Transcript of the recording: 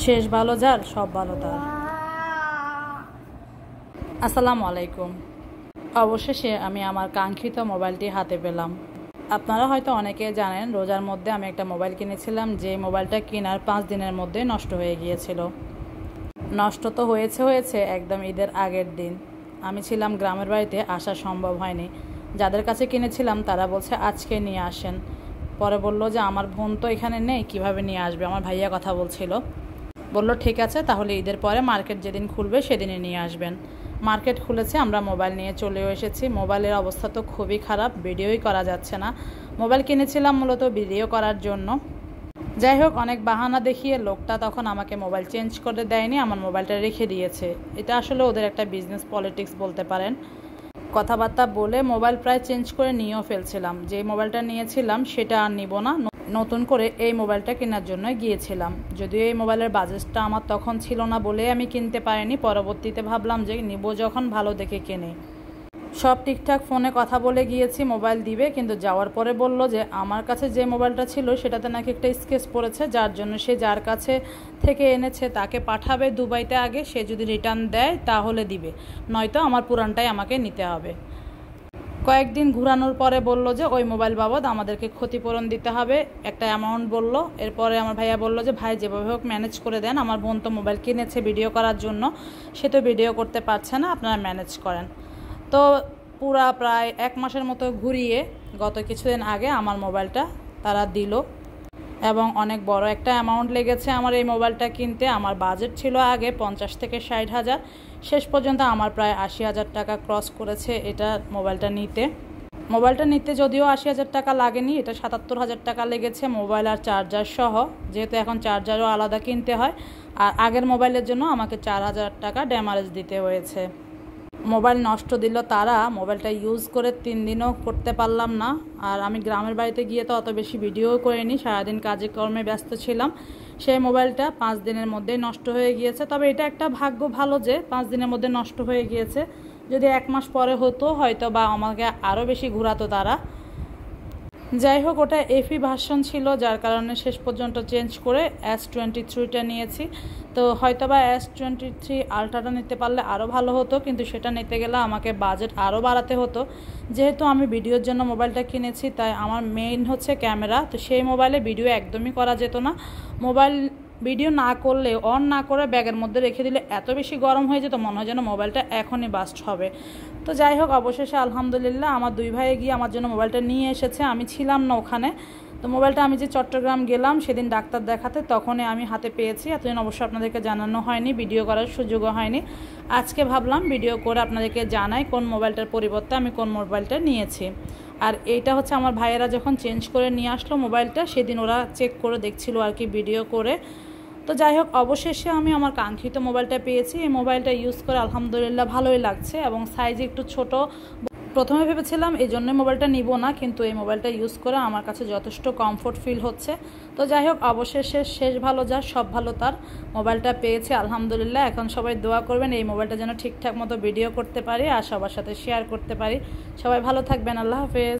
শেষ ভালো যার সব ভালো তার। আসসালামু আলাইকুম। অবশেষে আমি আমার কাঙ্ক্ষিত মোবাইলটি হাতে পেলাম। আপনারা হয়তো অনেকে জানেন, রোজার মধ্যে আমি একটা মোবাইল কিনেছিলাম, যে মোবাইলটা কেনার 5 দিনের মধ্যে নষ্ট হয়ে গিয়েছিল। নষ্ট তো হয়েছে একদম ঈদের আগের দিন। আমি ছিলাম গ্রামের বাড়িতে, আসা সম্ভব হয়নি। যাদের কাছে কিনেছিলাম তারা বলছে আজকে নিয়ে আসেন। পরে বলল যে আমার বোন তো এখানে নেই, কিভাবে নিয়ে আসবে। আমার ভাইয়া কথা বলছিল, বলল ঠিক আছে তাহলে ঈদের পরে মার্কেট যেদিন খুলবে সেদিনই নিয়ে আসবেন। মার্কেট খুলেছে, আমরা মোবাইল নিয়ে চলেও এসেছি। মোবাইলের অবস্থা তো খুবই খারাপ, ভিডিওই করা যাচ্ছে না। মোবাইল কিনেছিলাম মূলত ভিডিও করার জন্য। যাই হোক, অনেক বাহানা দেখিয়ে লোকটা তখন আমাকে মোবাইল চেঞ্জ করে দেয়নি, আমার মোবাইলটা রেখে দিয়েছে। এটা আসলে ওদের একটা বিজনেস পলিটিক্স বলতে পারেন। কথাবার্তা বলে মোবাইল প্রায় চেঞ্জ করে নিয়েও ফেলছিলাম। যে মোবাইলটা নিয়েছিলাম সেটা আর নিব না, নতুন করে এই মোবাইলটা কেনার জন্য গিয়েছিলাম। যদিও এই মোবাইলের বাজেটটা আমার তখন ছিল না বলে আমি কিনতে পারিনি। পরবর্তীতে ভাবলাম যে নিব যখন ভালো দেখে কিনে। সব ঠিকঠাক, ফোনে কথা বলে গিয়েছি মোবাইল দিবে, কিন্তু যাওয়ার পরে বলল যে আমার কাছে যে মোবাইলটা ছিল সেটাতে নাকি একটা স্কেচ পড়েছে, যার জন্য সে যার কাছে থেকে এনেছে তাকে পাঠাবে দুবাইতে আগে। সে যদি রিটার্ন দেয় তাহলে দিবে, নয়তো আমার পুরানটাই আমাকে নিতে হবে। কয়েকদিন ঘুরানোর পরে বলল যে ওই মোবাইল বাবদ আমাদেরকে ক্ষতিপূরণ দিতে হবে, একটা অ্যামাউন্ট বলল। এরপরে আমার ভাইয়া বলল যে ভাই যেভাবে হোক ম্যানেজ করে দেন, আমার বোন তো মোবাইল কিনেছে ভিডিও করার জন্য, সে তো ভিডিও করতে পারছে না, আপনারা ম্যানেজ করেন। তো পুরা প্রায় 1 মাসের মতো ঘুরিয়ে গত কিছুদিন আগে আমার মোবাইলটা তারা দিল, এবং অনেক বড় একটা অ্যামাউন্ট লেগেছে আমার এই মোবাইলটা কিনতে। আমার বাজেট ছিল আগে 50 থেকে 60 হাজার, শেষ পর্যন্ত আমার প্রায় 80 হাজার টাকা ক্রস করেছে এটা মোবাইলটা নিতে। যদিও 80 হাজার টাকা লাগেনি, এটা 77 হাজার টাকা লেগেছে মোবাইল আর চার্জার সহ, যেহেতু এখন চার্জারও আলাদা কিনতে হয়। আর আগের মোবাইলের জন্য আমাকে 4 হাজার টাকা ড্যামারেজ দিতে হয়েছে। মোবাইল নষ্ট দিল তারা, মোবাইলটা ইউজ করে 3 দিনও করতে পারলাম না। আর আমি গ্রামের বাড়িতে গিয়ে তো অত বেশি ভিডিও করিনি, সারাদিন কাজে কর্মে ব্যস্ত ছিলাম। সেই মোবাইলটা 5 দিনের মধ্যেই নষ্ট হয়ে গিয়েছে। তবে এটা একটা ভাগ্য ভালো যে 5 দিনের মধ্যে নষ্ট হয়ে গিয়েছে। যদি 1 মাস পরে হতো হয়তো বা আমাকে আরও বেশি ঘোরাতো তারা। যাই হোক, ওটা এফি ভার্সন ছিল, যার কারণে শেষ পর্যন্ত চেঞ্জ করে S23টা নিয়েছি। তো হয়তো বা S23 আলট্রাটা নিতে পারলে আরও ভালো হতো, কিন্তু সেটা নিতে গেলে আমাকে বাজেট আরও বাড়াতে হতো। যেহেতু আমি ভিডিওর জন্য মোবাইলটা কিনেছি, তাই আমার মেইন হচ্ছে ক্যামেরা। তো সেই মোবাইলে ভিডিও একদমই করা যেত না। মোবাইল ভিডিও না করলে, অন না করে ব্যাগের মধ্যে রেখে দিলে এত বেশি গরম হয়ে যেত, মনে হয় যেন মোবাইলটা এখনই বাস্ট হবে। তো যাই হোক, অবশেষে আলহামদুলিল্লাহ আমার 2 ভাই গিয়ে আমার জন্য মোবাইলটা নিয়ে এসেছে। আমি ছিলাম না ওখানে। তো মোবাইলটা আমি যে চট্টগ্রাম গেলাম সেদিন ডাক্তার দেখাতে, তখনই আমি হাতে পেয়েছি। এতদিন অবশ্য আপনাদেরকে জানানো হয়নি, ভিডিও করার সুযোগও হয়নি। আজকে ভাবলাম ভিডিও করে আপনাদেরকে জানাই কোন মোবাইলটার পরিবর্তে আমি কোন মোবাইলটা নিয়েছি। আর এইটা হচ্ছে আমার ভাইয়েরা যখন চেঞ্জ করে নিয়ে আসলো মোবাইলটা, সেদিন ওরা চেক করে দেখছিল আর কি, ভিডিও করে। তো যাই হোক, অবশেষে আমি আমার কাঙ্ক্ষিত মোবাইলটা পেয়েছি। এই মোবাইলটা ইউজ করে আলহামদুলিল্লাহ ভালোই লাগছে, এবং সাইজ একটু ছোট। প্রথমে ভেবেছিলাম এই জন্য মোবাইলটা নিব না, কিন্তু এই মোবাইলটা ইউজ করে আমার কাছে যথেষ্ট কমফোর্ট ফিল হচ্ছে। তো যাই হোক, অবশেষে শেষ ভালো যার সব ভালো তার, মোবাইলটা পেয়েছি আলহামদুলিল্লাহ। এখন সবাই দোয়া করবেন এই মোবাইলটা যেন ঠিকঠাক মতো ভিডিও করতে পারি আর সবার সাথে শেয়ার করতে পারি। সবাই ভালো থাকবেন, আল্লাহ হাফেজ।